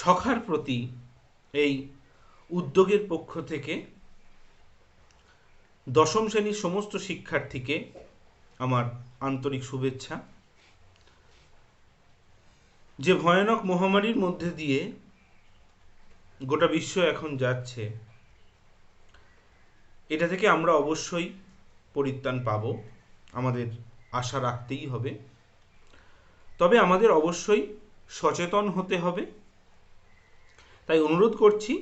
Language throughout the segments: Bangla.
সখার প্রতি এই উদ্যোগের পক্ষ থেকে দশম শ্রেণীর সমস্ত শিক্ষার্থীকে আমার আন্তরিক শুভেচ্ছা। যে ভয়ানক মহামারীর মধ্যে দিয়ে গোটা বিশ্ব এখন যাচ্ছে, এটা থেকে আমরা অবশ্যই পরিত্রাণ পাব, আমাদের আশা রাখতেই হবে। তবে আমাদের অবশ্যই সচেতন হতে হবে। তাই অনুরোধ করছি,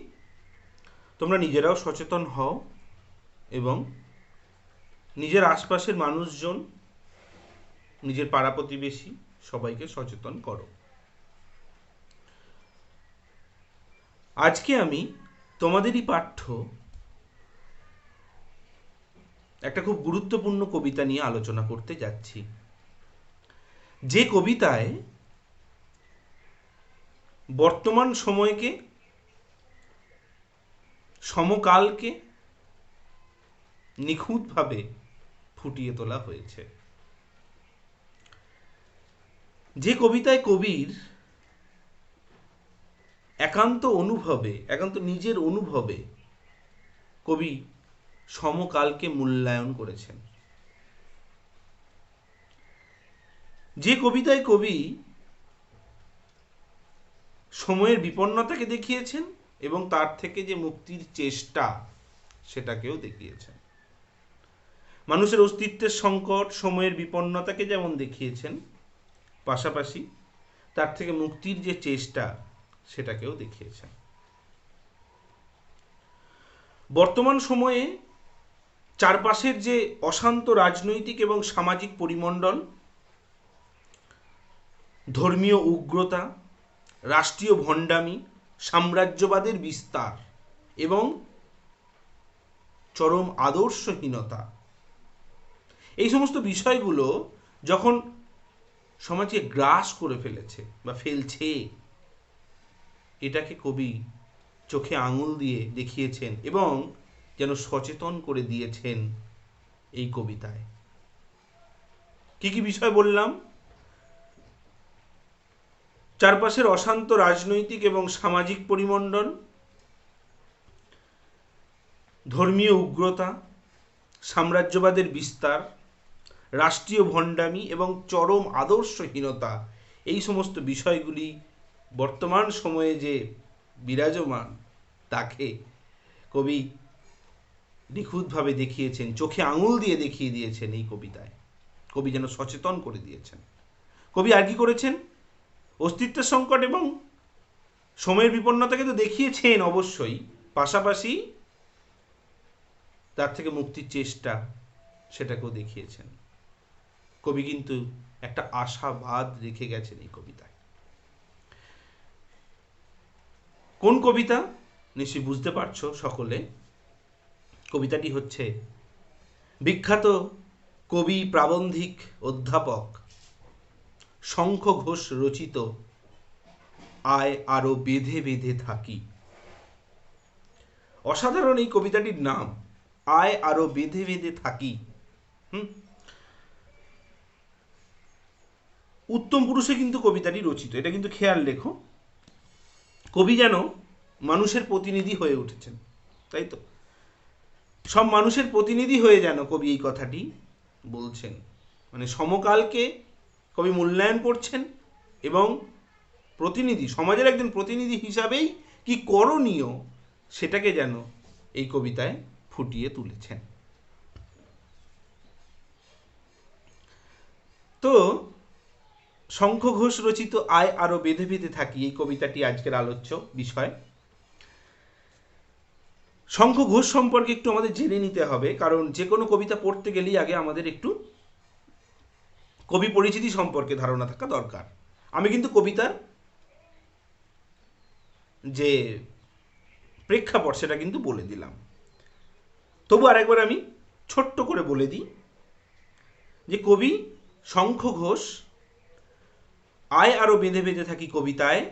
তোমরা নিজেরাও সচেতন হও এবং নিজের আশপাশের মানুষজন, নিজের পাড়া প্রতিবেশী সবাইকে সচেতন করো। আজকে আমি তোমাদেরই পাঠ্য একটা খুব গুরুত্বপূর্ণ কবিতা নিয়ে আলোচনা করতে যাচ্ছি, যে কবিতায় বর্তমান সময়কে, সমকালকে নিখুঁতভাবে ফুটিয়ে তোলা হয়েছে। যে কবিতায় কবির একান্ত অনুভবে, একান্ত নিজের অনুভবে কবি সমকালকে মূল্যায়ন করেছেন। যে কবিতায় কবি সময়ের বিপন্নতাকে দেখিয়েছেন এবং তার থেকে যে মুক্তির চেষ্টা সেটাকেও দেখিয়েছেন। মানুষের অস্তিত্বের সংকট, সময়ের বিপন্নতাকে যেমন দেখিয়েছেন, পাশাপাশি তার থেকে মুক্তির যে চেষ্টা সেটাকেও দেখিয়েছেন। বর্তমান সময়ে চারপাশের যে অশান্ত রাজনৈতিক এবং সামাজিক পরিমণ্ডল, ধর্মীয় উগ্রতা, রাষ্ট্রীয় ভণ্ডামি, সাম্রাজ্যবাদের বিস্তার এবং চরম আদর্শহীনতা, এই সমস্ত বিষয়গুলো যখন সমাজকে গ্রাস করে ফেলেছে বা ফেলছে, এটাকে কবি চোখে আঙুল দিয়ে দেখিয়েছেন এবং যেন সচেতন করে দিয়েছেন এই কবিতায়। কি কি বিষয় বললাম? চারপাশের অশান্ত রাজনৈতিক এবং সামাজিক পরিমণ্ডল, ধর্মীয় উগ্রতা, সাম্রাজ্যবাদের বিস্তার, রাষ্ট্রীয় ভণ্ডামি এবং চরম আদর্শহীনতা, এই সমস্ত বিষয়গুলি বর্তমান সময়ে যে বিরাজমান তাকে কবি নিখুঁতভাবে দেখিয়েছেন, চোখে আঙুল দিয়ে দেখিয়ে দিয়েছেন এই কবিতায়। কবি যেন সচেতন করে দিয়েছেন। কবি আর কি করেছেন? অস্তিত্বের সংকট এবং সময়ের বিপন্নতাকে তো দেখিয়েছেন অবশ্যই, পাশাপাশি তার থেকে মুক্তির চেষ্টা সেটাকেও দেখিয়েছেন। কবি কিন্তু একটা আশাবাদ রেখে গেছেন এই কবিতায়। কোন কবিতা? নিশ্চয়ই বুঝতে পারছো সকলে। কবিতাটি হচ্ছে বিখ্যাত কবি, প্রাবন্ধিক, অধ্যাপক শঙ্খ ঘোষ রচিত আয় আরো বেঁধে বেঁধে থাকি। অসাধারণ এই কবিতাটির নাম, আয় আরো বেঁধে বেঁধে থাকি। উত্তম পুরুষে কিন্তু কবিতাটি রচিত, এটা কিন্তু খেয়াল রেখো। কবি যেন মানুষের প্রতিনিধি হয়ে উঠেছেন, তাই তো? সব মানুষের প্রতিনিধি হয়ে যেন কবি এই কথাটি বলছেন, মানে সমকালকে কবি মূল্যায়ন করছেন এবং প্রতিনিধি, সমাজের একজন প্রতিনিধি হিসাবেই কি করণীয় সেটাকে যেন এই কবিতায় ফুটিয়ে তুলেছেন। তো শঙ্খ ঘোষ রচিত আয় আরো বেঁধে বেঁধে থাকি, এই কবিতাটি আজকের আলোচ্য বিষয়। শঙ্খ ঘোষ সম্পর্কে একটু আমাদের জেনে নিতে হবে, কারণ যে কোনো কবিতা পড়তে গেলেই আগে আমাদের একটু কবি পরিচিতি সম্পর্কে ধারণা থাকা দরকার। আমি কিন্তু কবিতার যে প্রেক্ষাপট সেটা কিন্তু বলে দিলাম, তবু আরেকবার আমি ছোট্ট করে বলে দিই যে কবি শঙ্খ ঘোষ আয় আরো বেঁধে বেঁধে থাকি কবিতায়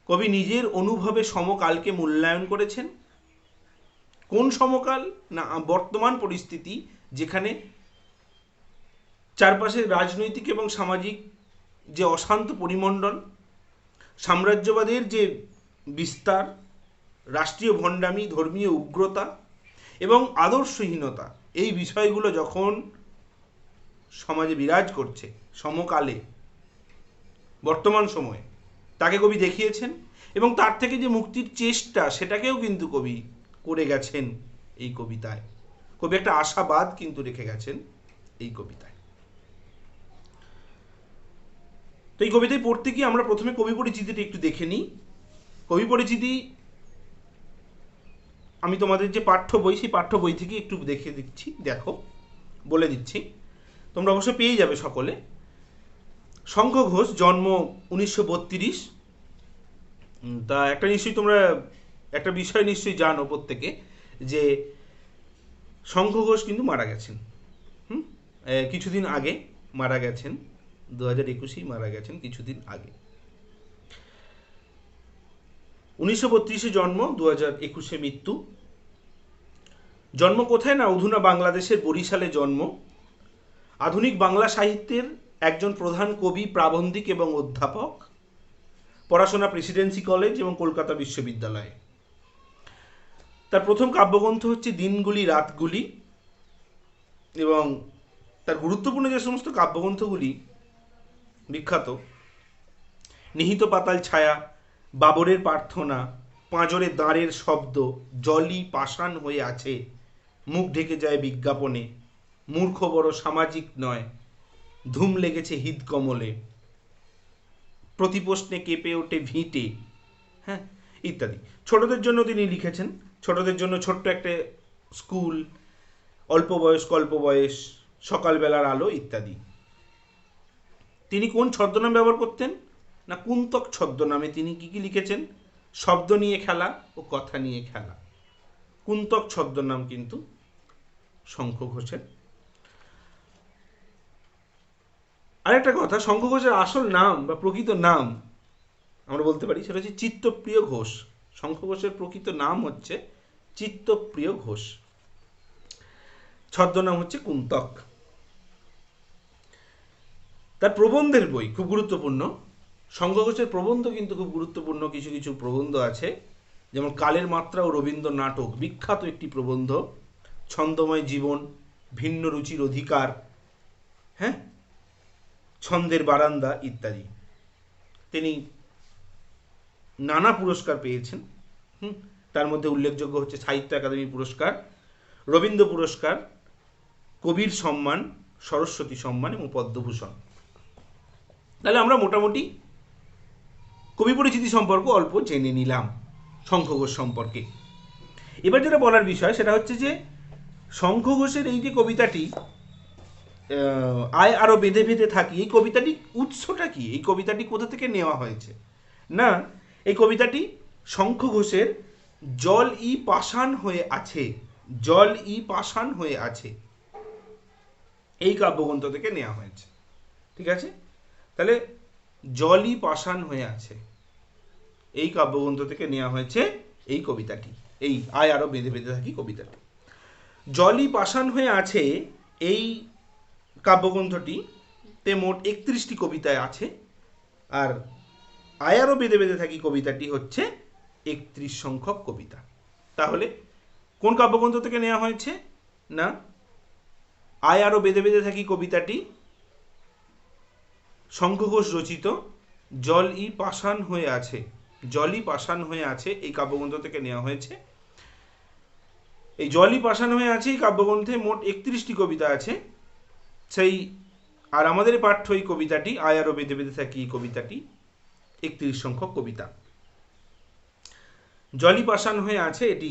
কবি নিজের অনুভবে সমকালকে মূল্যায়ন করেছেন। কোন সমকাল? না, বর্তমান পরিস্থিতি, যেখানে চারপাশের রাজনৈতিক এবং সামাজিক যে অশান্ত পরিমণ্ডল, সাম্রাজ্যবাদের যে বিস্তার, রাষ্ট্রীয় ভণ্ডামি, ধর্মীয় উগ্রতা এবং আদর্শহীনতা, এই বিষয়গুলো যখন সমাজে বিরাজ করছে সমকালে, বর্তমান সময়ে, তাকে কবি দেখিয়েছেন এবং তার থেকে যে মুক্তির চেষ্টা সেটাকেও কিন্তু কবি করে গেছেন এই কবিতায়। কবি একটা আশাবাদ কিন্তু রেখে গেছেন এই কবিতায়। তো এই কবিতায় পড়তে গিয়ে আমরা প্রথমে কবি পরিচিতিটা একটু দেখে নিই। কবি পরিচিতি আমি তোমাদের যে পাঠ্য বই, সেই পাঠ্য বই থেকে একটু দেখে দিচ্ছি, দেখো, বলে দিচ্ছি, তোমরা অবশ্য পেয়ে যাবে সকলে। শঙ্খ ঘোষ, জন্ম 1932। তা একটা নিশ্চয়ই তোমরা একটা বিষয় নিশ্চয়ই জানো প্রত্যেকে, যে শঙ্খ ঘোষ কিন্তু মারা গেছেন। কিছুদিন আগে মারা গেছেন, 2021 মারা গেছেন কিছুদিন আগে। 1932 জন্ম, 2021 মৃত্যু। জন্ম কোথায়? না অধুনা বাংলাদেশের বরিশালে জন্ম। আধুনিক বাংলা সাহিত্যের একজন প্রধান কবি, প্রাবন্ধিক এবং অধ্যাপক। পড়াশোনা প্রেসিডেন্সি কলেজ এবং কলকাতা বিশ্ববিদ্যালয়ে। তার প্রথম কাব্যগ্রন্থ হচ্ছে দিনগুলি রাতগুলি, এবং তার গুরুত্বপূর্ণ যে সমস্ত কাব্যগ্রন্থগুলি বিখ্যাত: নিহিত পাতাল ছায়া, বাবরের প্রার্থনা, পাঁজরে দাঁড়ের শব্দ, জলই পাষাণ হয়ে আছে, মুখ ঢেকে যায় বিজ্ঞাপনে, মূর্খ বড় সামাজিক নয়, ধুম লেগেছে হৃদ কমলে, প্রতিপ্রশ্নে কেঁপে ওঠে ভিটে, হ্যাঁ, ইত্যাদি। ছোটদের জন্য তিনি লিখেছেন, ছোটদের জন্য ছোট্ট একটা স্কুল, অল্প বয়স কল্প বয়স, সকালবেলার আলো ইত্যাদি। তিনি কোন ছদ্মনাম ব্যবহার করতেন? না কুন্তক ছদ্মনামে তিনি কি কি লিখেছেন? শব্দ নিয়ে খেলা ও কথা নিয়ে খেলা। কুন্তক ছদ্মনাম কিন্তু শঙ্খ ঘোষের। আরেকটা কথা, শঙ্খ ঘোষের আসল নাম বা প্রকৃত নাম আমরা বলতে পারি, সেটা হচ্ছে চিত্তপ্রিয় ঘোষ। শঙ্খ ঘোষের প্রকৃত নাম হচ্ছে চিত্তপ্রিয় ঘোষ, ছদ্মনাম হচ্ছে কুন্তক। তার প্রবন্ধের বই খুব গুরুত্বপূর্ণ। শঙ্খ ঘোষের প্রবন্ধ কিন্তু খুব গুরুত্বপূর্ণ। কিছু কিছু প্রবন্ধ আছে, যেমন কালের মাত্রা ও রবীন্দ্র নাটক, বিখ্যাত একটি প্রবন্ধ। ছন্দময় জীবন, ভিন্ন রুচির অধিকার, হ্যাঁ, ছন্দের বারান্দা ইত্যাদি। তিনি নানা পুরস্কার পেয়েছেন। তার মধ্যে উল্লেখযোগ্য হচ্ছে সাহিত্য একাডেমি পুরস্কার, রবীন্দ্র পুরস্কার, কবির সম্মান, সরস্বতী সম্মান এবং পদ্মভূষণ। তাহলে আমরা মোটামুটি কবি পরিচিতি সম্পর্কে অল্প জেনে নিলাম শঙ্খ ঘোষ সম্পর্কে। এবার যেটা বলার বিষয় সেটা হচ্ছে যে শঙ্খ ঘোষের এই যে কবিতাটি আয় আরো বেঁধে বেঁধে থাকি, এই কবিতাটি উৎসটা কি? এই কবিতাটি কোথা থেকে নেওয়া হয়েছে? না, এই কবিতাটি শঙ্খ ঘোষের জল ই পাষাণ হয়ে আছে, জল ই পাষাণ হয়ে আছে, এই কাব্যগ্রন্থ থেকে নেওয়া হয়েছে। ঠিক আছে, তাহলে জলই পাষাণ হয়ে আছে, এই কাব্যগ্রন্থ থেকে নেওয়া হয়েছে এই কবিতাটি, এই আয় আরো বেঁধে বেঁধে থাকি কবিতাটি। জলই পাষাণ হয়ে আছে এই কাব্যগ্রন্থটিতে মোট 31টি কবিতায় আছে, আর আয় আরো বেঁধে বেঁধে থাকি কবিতাটি হচ্ছে 31 সংখ্যক কবিতা। তাহলে কোন কাব্যগ্রন্থ থেকে নেওয়া হয়েছে? না, আয় আরো বেঁধে বেঁধে থাকি কবিতাটি শঙ্খ ঘোষ রচিত জল ই পাষাণ হয়ে আছে, জলই পাষাণ হয়ে আছে এই কাব্যগ্রন্থ থেকে নেওয়া হয়েছে। এই জলই পাষাণ হয়ে আছে এই কাব্যগ্রন্থে মোট 31টি কবিতা আছে। সেই আর আমাদের পাঠ্য এই কবিতাটি আয় আরো বেঁধে বেঁধে থাকি এই কবিতাটি 31 সংখ্যক কবিতা। জলই পাষাণ হয়ে আছে এটি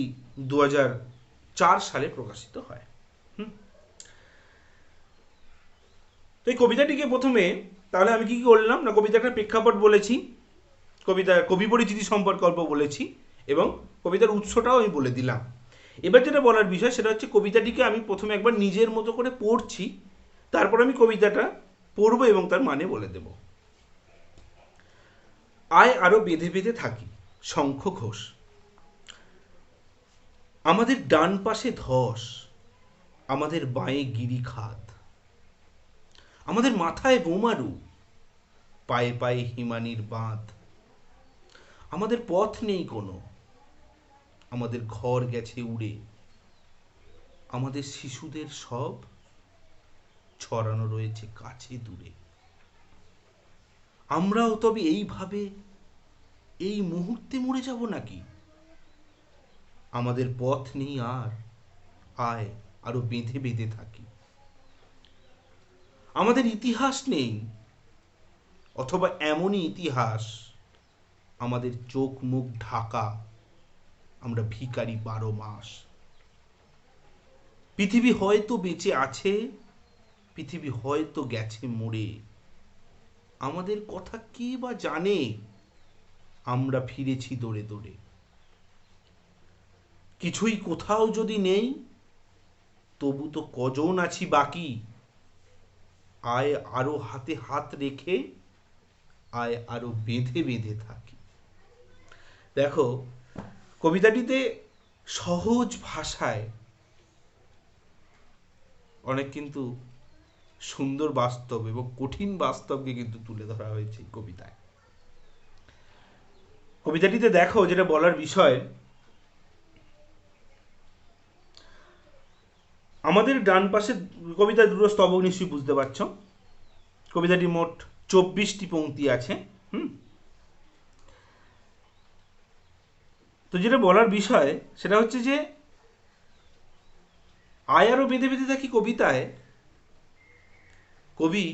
2004 সালে প্রকাশিত হয়। তো এই কবিতাটিকে প্রথমে তাহলে আমি কি করলাম না, কবিতাটার প্রেক্ষাপট বলেছি, কবি পরিচিতি সম্পর্কে অল্প বলেছি এবং কবিতার উৎসটাও আমি বলে দিলাম। এবার যেটা বলার বিষয় সেটা হচ্ছে কবিতাটিকে আমি প্রথমে একবার নিজের মতো করে পড়ছি, তারপর আমি কবিতাটা পড়ব এবং তার মানে বলে দেব। আয় আরো বেঁধে বেঁধে থাকি, শঙ্খ ঘোষ। আমাদের ডান পাশে ধস, আমাদের বাঁয়ে গিরিখাত, আমাদের মাথায় বোমারু, পায়ে পায়ে হিমানির বাঁধ, আমাদের পথ নেই কোনো, আমাদের ঘর গেছে উড়ে, আমাদের শিশুদের সব ছড়ানো রয়েছে কাছে দূরে। আমরাও তবে এইভাবে এই মুহূর্তে মরে যাব নাকি? আমাদের পথ নেই আর, আয় আরো বেঁধে বেঁধে থাকি। আমাদের ইতিহাস নেই, অথবা এমনই ইতিহাস আমাদের চোখ মুখ ঢাকা, আমরা ভিখারি 12 মাস। পৃথিবী হয়তো বেঁচে আছে, পৃথিবী হয়তো গেছে মরে, আমাদের কথা কে বা জানে, আমরা ফিরেছি দৌড়ে দৌড়ে। কিছুই কোথাও যদি নেই, তবু তো কজন আছি বাকি, আয় আরো হাতে হাত রেখে, আয় আরো বেঁধে বেঁধে থাকি। দেখো, কবিতাটিতে সহজ ভাষায় অনেক কিন্তু সুন্দর বাস্তব এবং কঠিন বাস্তবকে কিন্তু তুলে ধরা হয়েছে এই কবিতায়। কবিতাটিতে দেখো যেটা বলার বিষয়, আমাদের ডান পাশে, কবিতার দুটো স্তবক নিশ্চয়ই বুঝতে পারছ। কবিতাটি মোট 24টি পংক্তি আছে। তো যেটা বলার বিষয় সেটা হচ্ছে যে আয় আরো বেঁধে বেঁধে থাকি কবিতায় কবি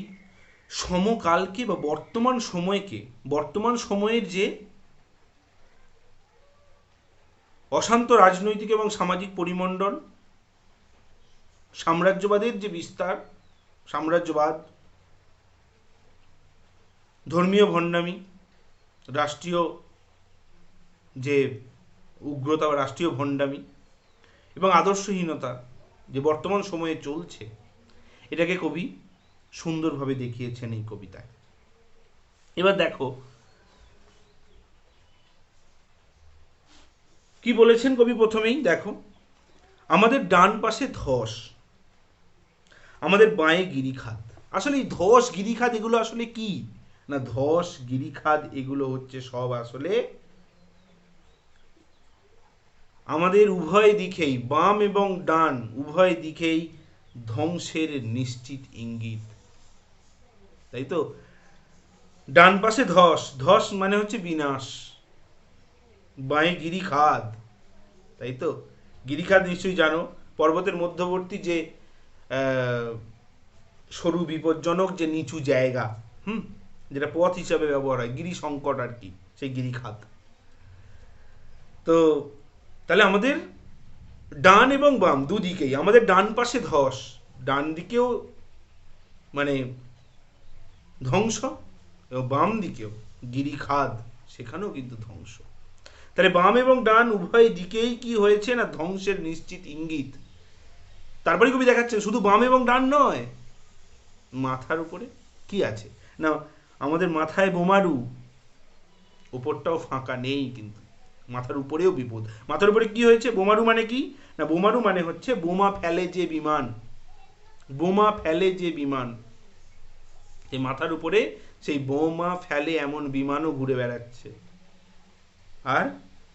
সমকালকে বা বর্তমান সময়কে, বর্তমান সময়ের যে অশান্ত রাজনৈতিক এবং সামাজিক পরিমণ্ডল, সাম্রাজ্যবাদের যে বিস্তার, সাম্রাজ্যবাদ, ধর্মীয় ভণ্ডামি, রাষ্ট্রীয় যে উগ্রতা বা রাষ্ট্রীয় ভণ্ডামি এবং আদর্শহীনতা যে বর্তমান সময়ে চলছে, এটাকে কবি সুন্দরভাবে দেখিয়েছেন এই কবিতায়। এবার দেখো কি বলেছেন কবি প্রথমেই। দেখো, আমাদের ডান পাশে ধস, আমাদের বাঁয়ে গিরিখাত। আসলে এই ধস গিরিখাত এগুলো আসলে কি না, ধস গিরিখাত এগুলো হচ্ছে সব আসলে আমাদের উভয় দিকেই, বাম এবং ডান উভয় দিকেই ধ্বংসের নিশ্চিত ইঙ্গিত। তাই তো, ডান পাশে ধস, ধস মানে হচ্ছে বিনাশ, বাঁয়ে গিরিখাদ। তাই তো, গিরিখাদ নিশ্চয়ই জানো, পর্বতের মধ্যবর্তী যে সরু বিপজ্জনক যে নিচু জায়গা, যেটা পথ হিসাবে ব্যবহার হয়, গিরি সংকট আর কি, সেই গিরিখাদ। তো তাহলে আমাদের ডান এবং বাম দুদিকেই, আমাদের ডান পাশে ধস, ডান দিকেও মানে ধ্বংস, এবং বাম দিকেও গিরিখাদ, সেখানেও কিন্তু ধ্বংস। তাহলে বাম এবং ডান উভয় দিকেই কি হয়েছে না, ধ্বংসের নিশ্চিত ইঙ্গিত। তারপরে কবি দেখাচ্ছেন শুধু বাম এবং ডান নয়, মাথার উপরে কি আছে না, আমাদের মাথায় বোমারু, উপরটাও ফাঁকা নেই, কিন্তু মাথার উপরেও বিপদ। মাথার উপরে কি হয়েছে, বোমারু মানে কি না, বোমারু মানে হচ্ছে বোমা ফেলে যে বিমান, বোমা ফেলে যে বিমান, এই মাথার উপরে সেই বোমা ফেলে এমন বিমানও ঘুরে বেড়াচ্ছে। আর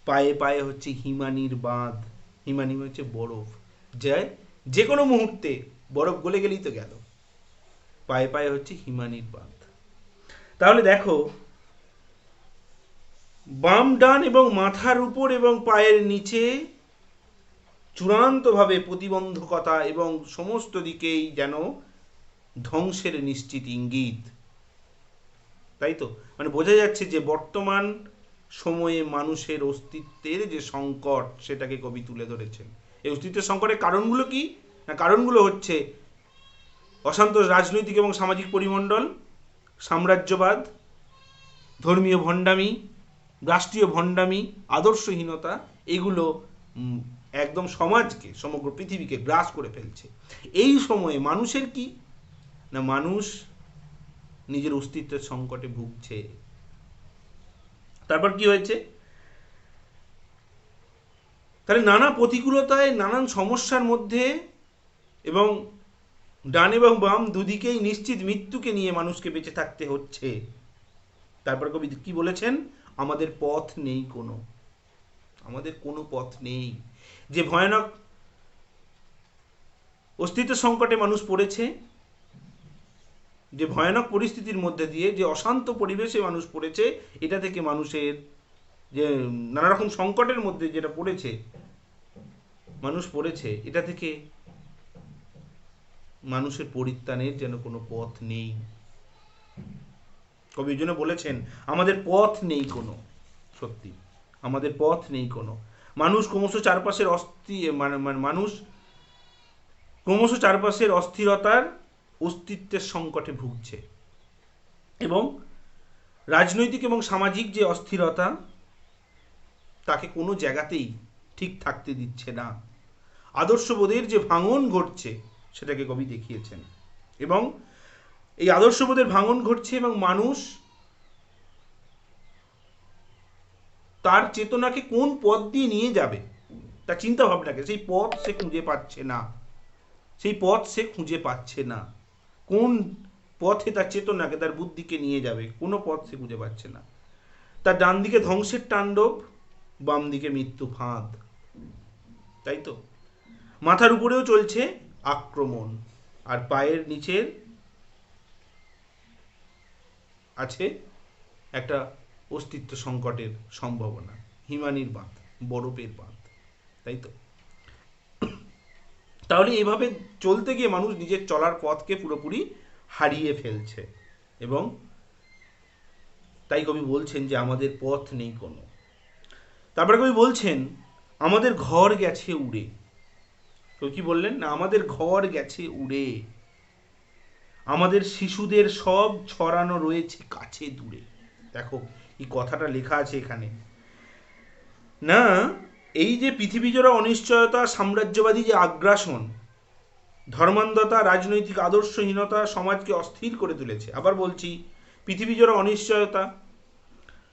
পায়ে পায়ে হচ্ছে হিমানির বাঁধ, হিমানি হচ্ছে বরফ, যে কোনো মুহূর্তে বরফ গলে গেলেই তো গেল, পায়ে পায়ে হচ্ছে হিমানির বাঁধ। তাহলে দেখো, বাম ডান এবং মাথার উপর এবং পায়ের নিচে চূড়ান্তভাবে প্রতিবন্ধকতা এবং সমস্ত দিকেই যেন ধ্বংসের নিশ্চিত ইঙ্গিত। তাই তো, মানে বোঝা যাচ্ছে যে বর্তমান সময়ে মানুষের অস্তিত্বের যে সংকট, সেটাকে কবি তুলে ধরেছেন। এই অস্তিত্বের সংকটের কারণগুলো কি না, কারণগুলো হচ্ছে অশান্ত রাজনৈতিক এবং সামাজিক পরিমণ্ডল, সাম্রাজ্যবাদ, ধর্মীয় ভণ্ডামি, রাষ্ট্রীয় ভণ্ডামি, আদর্শহীনতা, এগুলো একদম সমাজকে, সমগ্র পৃথিবীকে গ্রাস করে ফেলছে। এই সময়ে মানুষের কি না, মানুষ নিজের অস্তিত্বের সংকটে ভুগছে। তারপর কি হয়েছে, তাহলে নানা প্রতিকূলতায়, নানান সমস্যার মধ্যে এবং ডান এবং বাম দুদিকেই নিশ্চিত মৃত্যুকে নিয়ে মানুষকে বেঁচে থাকতে হচ্ছে। তারপর কবি কি বলেছেন, আমাদের পথ নেই কোনো, আমাদের কোনো পথ নেই। যে ভয়ানক অস্তিত্ব সংকটে মানুষ পড়েছে, যে ভয়ানক পরিস্থিতির মধ্যে দিয়ে, যে অশান্ত পরিবেশে মানুষ পড়েছে, এটা থেকে মানুষের যে নানা রকম সংকটের মধ্যে যেটা পড়েছে মানুষ পড়েছে, এটা থেকে মানুষের পরিত্রাণের যেন কোনো পথ নেই। কবি জন্য বলেছেন আমাদের পথ নেই কোনো, সত্যি আমাদের পথ নেই কোনো। মানুষ ক্রমশ চারপাশের মানুষ ক্রমশ চারপাশের অস্থিরতার অস্তিত্বের সংকটে ভুগছে, এবং রাজনৈতিক এবং সামাজিক যে অস্থিরতা তাকে কোনো জায়গাতেই ঠিক থাকতে দিচ্ছে না। আদর্শবোধের যে ভাঙন ঘটছে সেটাকে কবি দেখিয়েছেন, এবং এই আদর্শবোধের ভাঙন ঘটছে এবং মানুষ তার চেতনাকে কোন পথ দিয়ে নিয়ে যাবে, তার চিন্তা ভাবনাকে, সেই পথ সে খুঁজে পাচ্ছে না, সেই পথ সে খুঁজে পাচ্ছে না। কোন পথে তার চেতনাকে, তার বুদ্ধিকে নিয়ে যাবে, কোনো পথ সে খুঁজে পাচ্ছে না। তার ডান দিকে ধ্বংসের তাণ্ডব, বাম দিকে মৃত্যু ফাঁদ, তাই তো? মাথার উপরেও চলছে আক্রমণ, আর পায়ের নিচের আছে একটা অস্তিত্ব সংকটের সম্ভাবনা, হিমানির বাঁধ, বরফের বাঁধ, তাই তো? তাহলে এইভাবে চলতে গিয়ে মানুষ নিজের চলার পথকে পুরোপুরি হারিয়ে ফেলছে, এবং তাই কবি বলছেন যে আমাদের পথ নেই কোনো। তারপরে কবি বলছেন আমাদের ঘর গেছে উড়ে। কবি কি বললেন না, আমাদের ঘর গেছে উড়ে, আমাদের শিশুদের সব ছড়ানো রয়েছে কাছে দূরে। দেখো এই কথাটা লেখা আছে এখানে না, এই যে পৃথিবী জোড়া অনিশ্চয়তা, সাম্রাজ্যবাদী যে আগ্রাসন, ধর্মান্ধতা, রাজনৈতিক আদর্শহীনতা সমাজকে অস্থির করে তুলেছে। আবার বলছি, পৃথিবী জোড়া অনিশ্চয়তা,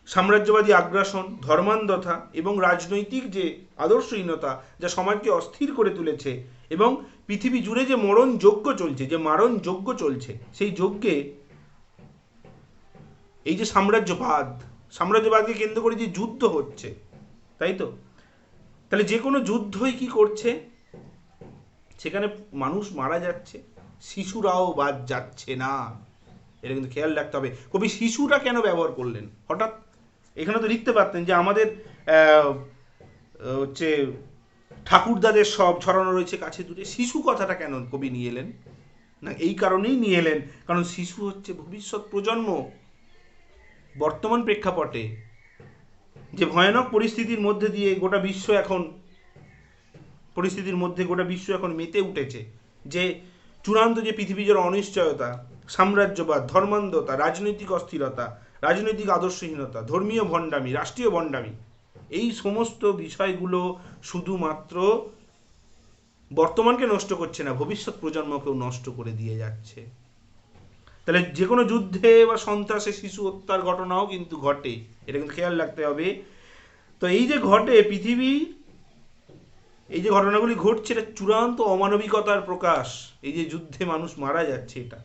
সাম্রাজ্যবাদী আগ্রাসন, ধর্মান্ধতা এবং রাজনৈতিক যে আদর্শহীনতা যা সমাজকে অস্থির করে তুলেছে, এবং পৃথিবী জুড়ে যে মরণ যজ্ঞ চলছে, যে মারণ যজ্ঞ চলছে, সেই যজ্ঞে এই যে সাম্রাজ্যবাদকে কেন্দ্র করে যে যুদ্ধ হচ্ছে, তাই তো? তাহলে যে কোনো যুদ্ধই কি করছে, সেখানে মানুষ মারা যাচ্ছে, শিশুরাও বাদ যাচ্ছে না। এটা কিন্তু খেয়াল রাখতে হবে। কবি শিশুরা কেন ব্যবহার করলেন হঠাৎ? এখানে তো লিখতে পারতেন যে আমাদের হচ্ছে ঠাকুরদাদের সব ছড়ানো রয়েছে কাছে দূরে। শিশু কথাটা কেন কবি নিয়ে এলেন? না এই কারণেই নিয়ে এলেন, কারণ শিশু হচ্ছে ভবিষ্যৎ প্রজন্ম। বর্তমান প্রেক্ষাপটে যে ভয়ানক পরিস্থিতির মধ্যে দিয়ে গোটা বিশ্ব এখন মেতে উঠেছে, যে চূড়ান্ত যে পৃথিবী জোড়া অনিশ্চয়তা, সাম্রাজ্যবাদ, ধর্মান্ধতা, রাজনৈতিক অস্থিরতা, রাজনৈতিক আদর্শহীনতা, ধর্মীয় ভণ্ডামি, রাষ্ট্রীয় ভণ্ডামি, এই সমস্ত বিষয়গুলো শুধুমাত্র বর্তমানকে নষ্ট করছে না, ভবিষ্যৎ প্রজন্মকেও নষ্ট করে দিয়ে যাচ্ছে। তাহলে যে কোনো যুদ্ধে বা সন্ত্রাসে শিশু হত্যার ঘটনাও কিন্তু ঘটে, এটা কিন্তু খেয়াল রাখতে হবে। তো এই যে ঘটে পৃথিবী, এই যে ঘটনাগুলি ঘটছে, এটা চূড়ান্ত অমানবিকতার প্রকাশ। এই যে যুদ্ধে মানুষ মারা যাচ্ছে, এটা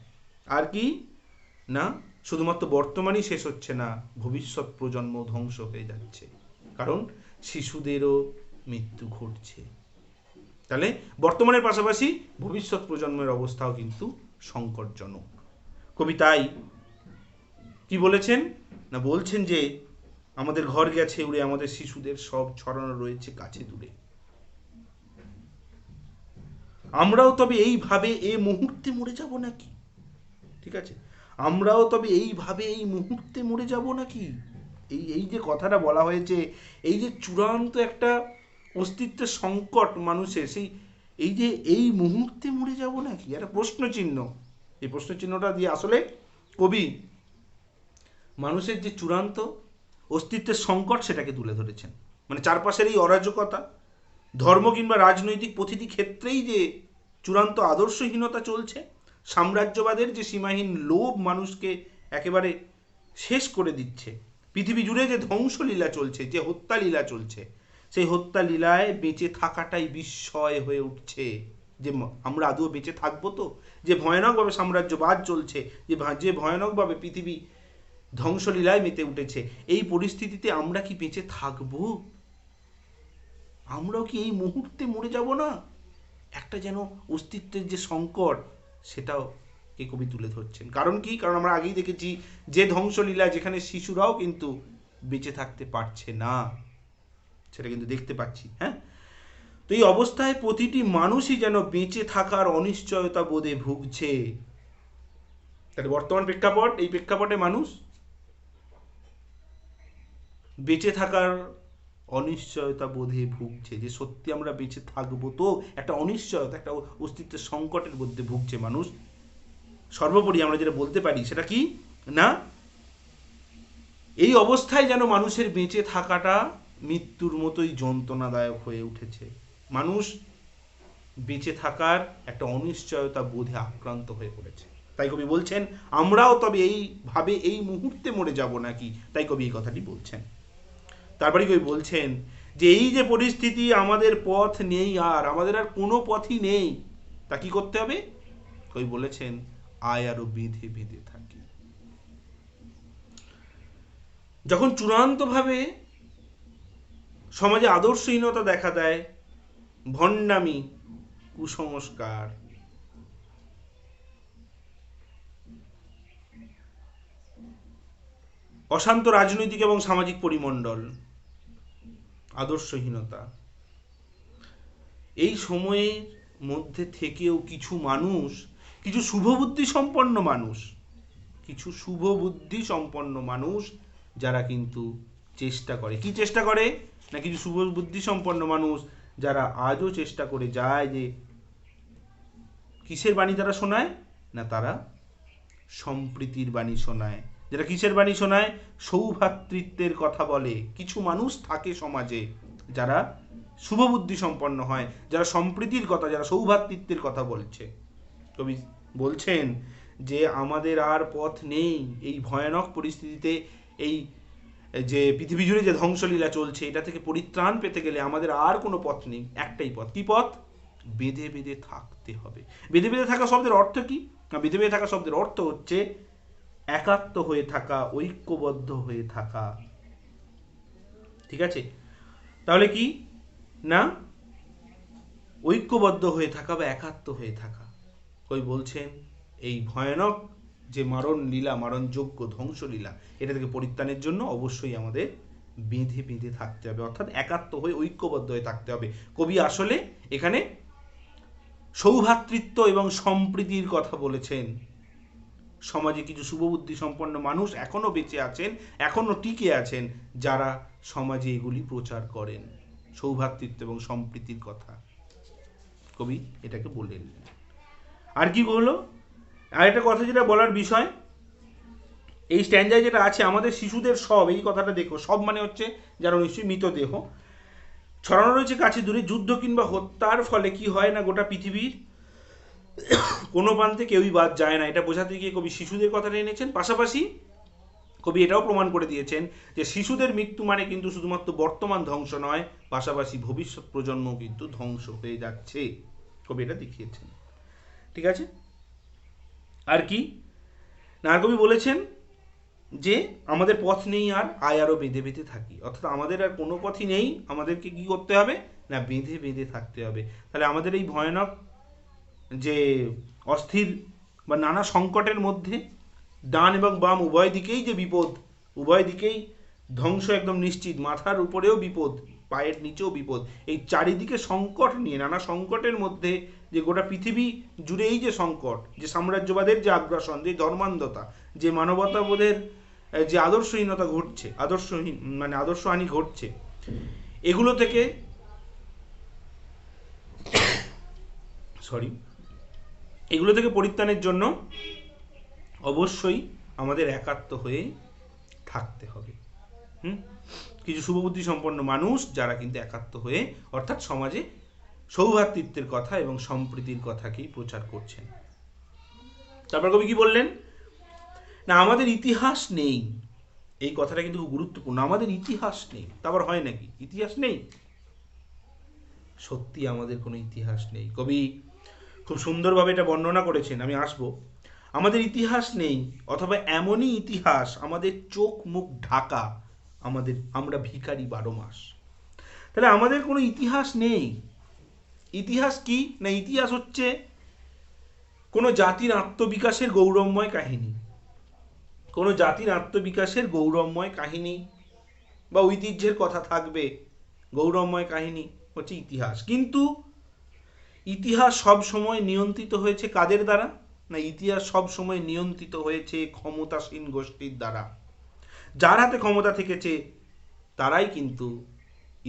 আর কি না শুধুমাত্র বর্তমানই শেষ হচ্ছে না, ভবিষ্যৎ প্রজন্ম ধ্বংস হয়ে যাচ্ছে, কারণ শিশুদেরও মৃত্যু ঘটছে। তাহলে বর্তমানের পাশাপাশি ভবিষ্যৎ প্রজন্মের অবস্থাও কিন্তু সংকটজনক। কবি তাই কি বলেছেন না, বলছেন যে আমাদের ঘর গেছে উড়ে, আমাদের শিশুদের সব ছড়ানো রয়েছে কাছে দূরে। আমরাও তবে এইভাবে এই মুহূর্তে মরে যাব নাকি? ঠিক আছে, আমরাও তবে এইভাবে এই মুহূর্তে মরে যাব নাকি? এই যে কথাটা বলা হয়েছে, এই যে চূড়ান্ত একটা অস্তিত্বের সংকট মানুষের, এই যে এই মুহূর্তে মরে যাব নাকি, একটা প্রশ্ন চিহ্ন। এই প্রশ্ন চিহ্নটা দিয়ে আসলে কবি মানুষের যে চূড়ান্ত অস্তিত্বের সংকট সেটাকে তুলে ধরেছেন। মানে চারপাশের এই অরাজকতা, ধর্ম কিংবা রাজনৈতিক প্রতিটি ক্ষেত্রেই যে চূড়ান্ত আদর্শহীনতা চলছে, সাম্রাজ্যবাদের যে সীমাহীন লোভ মানুষকে একেবারে শেষ করে দিচ্ছে, পৃথিবী জুড়ে যে ধ্বংসলীলা চলছে, যে হত্যালীলা চলছে, সেই হত্যালীলায় বেঁচে থাকাটাই বিস্ময় হয়ে উঠছে, যে আমরা আদৌ বেঁচে থাকবো তো? যে ভয়ানকভাবে সাম্রাজ্যবাদ চলছে, যে ভয়ানকভাবে পৃথিবী ধ্বংসলীলায় মেতে উঠেছে। এই পরিস্থিতিতে আমরা কি বেঁচে থাকবো? আমরাও কি এই মুহূর্তে মরে যাব না? একটা যেন অস্তিত্বের যে সংকট, সেটাও এই কবি তুলে ধরছেন। কারণ কি? কারণ আমরা আগেই দেখেছি যে ধ্বংসলীলা, যেখানে শিশুরাও কিন্তু বেঁচে থাকতে পারছে না, সেটা কিন্তু দেখতে পাচ্ছি। হ্যাঁ, তো এই অবস্থায় প্রতিটি মানুষই যেন বেঁচে থাকার অনিশ্চয়তা বোধে ভুগছে। তাহলে বর্তমান প্রেক্ষাপট, এই প্রেক্ষাপটে মানুষ বেঁচে থাকার অনিশ্চয়তা বোধে ভুগছে, যে সত্যি আমরা বেঁচে থাকবো তো, একটা অনিশ্চয়তা, একটা অস্তিত্বের সংকটের মধ্যে ভুগছে মানুষ। সর্বোপরি আমরা যেটা বলতে পারি সেটা কি না, এই অবস্থায় যেন মানুষের বেঁচে থাকাটা মৃত্যুর মতোই যন্ত্রণাদায়ক হয়ে উঠেছে। মানুষ বেঁচে থাকার একটা অনিশ্চয়তা বোধে আক্রান্ত হয়ে পড়েছে। তাই কবি বলছেন, আমরাও তবে এইভাবে এই মুহূর্তে মরে যাব নাকি? তাই কবি এই কথাটি বলছেন। তারপরে কবি বলছেন যে এই যে পরিস্থিতি, আমাদের পথ নেই, আর আমাদের আর কোনো পথই নেই, তা কি করতে হবে? কবি বলেছেন, আয় আরো বেঁধে বেঁধে থাকি। যখন চূড়ান্তভাবে সমাজে আদর্শহীনতা দেখা দেয়, ভণ্ডামি, কুসংস্কার, অশান্ত রাজনৈতিক এবং সামাজিক পরিমণ্ডল, আদর্শহীনতা, এই সময়ের মধ্যে থেকেও কিছু মানুষ, কিছু শুভবুদ্ধি সম্পন্ন মানুষ, কিছু শুভবুদ্ধি সম্পন্ন মানুষ যারা কিন্তু চেষ্টা করে, কি চেষ্টা করে না, কিছু শুভবুদ্ধি সম্পন্ন মানুষ যারা আজও চেষ্টা করে যায় যে কিসের বাণী তারা শোনায় না, তারা সম্প্রীতির বাণী শোনায়। যেটা কিসের বাণী শোনায়? সৌভ্রাতৃত্বের কথা বলে। কিছু মানুষ থাকে সমাজে যারা শুভবুদ্ধি সম্পন্ন হয়, যারা সম্প্রীতির কথা, যারা সৌভ্রাতৃত্বের কথা বলছে। কবি বলছেন যে আমাদের আর পথ নেই এই ভয়ানক পরিস্থিতিতে, এই যে পৃথিবী জুড়ে যে ধ্বংসলীলা চলছে, এটা থেকে পরিত্রাণ পেতে গেলে আমাদের আর কোনো পথ নেই, একটাই পথ। কি পথ? বেঁধে বেঁধে থাকতে হবে। বেঁধে বেঁধে থাকা শব্দের অর্থ কি? বেঁধে বেঁধে থাকা শব্দের অর্থ হচ্ছে একাত্ম হয়ে থাকা, ঐক্যবদ্ধ হয়ে থাকা। ঠিক আছে? তাহলে কি না, ঐক্যবদ্ধ হয়ে থাকা বা একাত্ম হয়ে থাকা। কই বলছেন এই ভয়ানক যে মারণ লীলা, মারণযোগ্য ধ্বংসলীলা, এটা থেকে পরিত্রাণের জন্য অবশ্যই আমাদের বেঁধে বেঁধে থাকতে হবে, অর্থাৎ একাত্ম হয়ে ঐক্যবদ্ধ হয়ে থাকতে হবে। কবি আসলে এখানে সৌভ্রাতৃত্ব এবং সম্প্রীতির কথা বলেছেন। সমাজে কিছু শুভবুদ্ধি সম্পন্ন মানুষ এখনো বেঁচে আছেন, এখনো টিকে আছেন, যারা সমাজে এগুলি প্রচার করেন, সৌভ্রাতৃত্ব এবং সম্প্রীতির কথা। কবি এটাকে বললেন। আর কি বললো? আর একটা কথা যেটা বলার বিষয়, এই স্ট্যান্ডায় যেটা আছে, আমাদের শিশুদের সব, এই কথাটা দেখো, সব মানে হচ্ছে যারা নিশ্চয়ই মৃতদেহ, ছড়ানো রয়েছে কাছে দূরে। যুদ্ধ কিংবা হত্যার ফলে কি হয় না, গোটা পৃথিবীর কোনো প্রান্তে কেউই বাদ যায় না। এটা বোঝাতে গিয়ে কবি শিশুদের কথাটা এনেছেন। পাশাপাশি কবি এটাও প্রমাণ করে দিয়েছেন যে শিশুদের মৃত্যু মানে কিন্তু শুধুমাত্র বর্তমান ধ্বংস নয়, পাশাপাশি ভবিষ্যৎ প্রজন্ম কিন্তু ধ্বংস হয়ে যাচ্ছে। কবি এটা দেখিয়েছেন। ঠিক আছে? আর কি না, আর কবি বলেছেন যে আমাদের পথ নেই, আর আয় আরো বেঁধে বেঁধে থাকি, অর্থাৎ আমাদের আর কোনো পথই নেই, আমাদেরকে কি করতে হবে না, বেঁধে বেঁধে থাকতে হবে। তাহলে আমাদের এই ভয়ানক যে অস্থির বা নানা সংকটের মধ্যে ডান এবং বাম উভয় দিকেই যে বিপদ, উভয় দিকেই ধ্বংস একদম নিশ্চিত, মাথার উপরেও বিপদ, পায়ের নিচেও বিপদ, এই চারিদিকে সংকট নিয়ে, নানা সংকটের মধ্যে যে গোটা পৃথিবী জুড়েই যে সংকট, যে সাম্রাজ্যবাদের যে আগ্রাসন, যে ধর্মান্ধতা, যে মানবতাবোধের যে আদর্শহীনতা ঘটছে, আদর্শহীন মানে আদর্শহানি ঘটছে, এগুলো থেকে এগুলো থেকে পরিত্রাণের জন্য অবশ্যই আমাদের একাত্ম হয়ে থাকতে হবে। কিছু শুভবুদ্ধি সম্পন্ন মানুষ যারা কিন্তু একাত্ম হয়ে, অর্থাৎ সমাজে সৌভ্রাতৃত্বের কথা এবং সম্প্রীতির কথাকেই প্রচার করছেন। তারপর কবি কি বললেন না, আমাদের ইতিহাস নেই। এই কথাটা কিন্তু খুব গুরুত্বপূর্ণ। আমাদের ইতিহাস নেই। তারপর হয় নাকি ইতিহাস নেই? সত্যি আমাদের কোনো ইতিহাস নেই। কবি খুব সুন্দরভাবে এটা বর্ণনা করেছেন, আমি আসবো। আমাদের ইতিহাস নেই, অথবা এমনই ইতিহাস আমাদের চোখ মুখ ঢাকা, আমরা ভিখারি 12 মাস। তাহলে আমাদের কোনো ইতিহাস নেই। ইতিহাস কি না, ইতিহাস হচ্ছে কোনো জাতির আত্মবিকাশের গৌরবময় কাহিনী, কোনো জাতির আত্মবিকাশের গৌরবময় কাহিনী বা ঐতিহ্যের কথা থাকবে, গৌরবময় কাহিনী হচ্ছে ইতিহাস। কিন্তু ইতিহাস সব সময় নিয়ন্ত্রিত হয়েছে কাদের দ্বারা না, ইতিহাস সব সময় নিয়ন্ত্রিত হয়েছে ক্ষমতাসীন গোষ্ঠীর দ্বারা। যার হাতে ক্ষমতা থেকেছে তারাই কিন্তু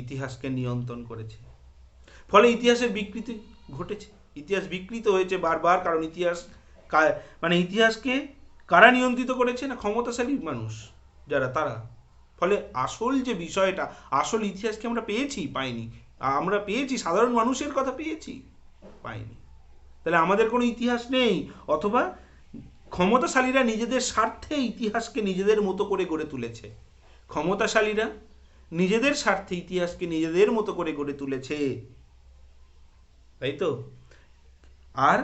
ইতিহাসকে নিয়ন্ত্রণ করেছে। ফলে ইতিহাসের বিকৃতি ঘটেছে, ইতিহাস বিকৃত হয়েছে বারবার। কারণ ইতিহাসকে কারা নিয়ন্ত্রিত করেছে না, ক্ষমতাশালী মানুষ যারা, তারা। ফলে আসল যে বিষয়টা, আসল ইতিহাসকে আমরা পাইনি। আমরা পেয়েছি সাধারণ মানুষের কথা পাইনি। তাহলে আমাদের কোনো ইতিহাস নেই, অথবা ক্ষমতাশালীরা নিজেদের স্বার্থে ইতিহাসকে নিজেদের মতো করে গড়ে তুলেছে। ক্ষমতাশালীরা নিজেদের স্বার্থে ইতিহাসকে নিজেদের মতো করে গড়ে তুলেছে, তাই তো। আর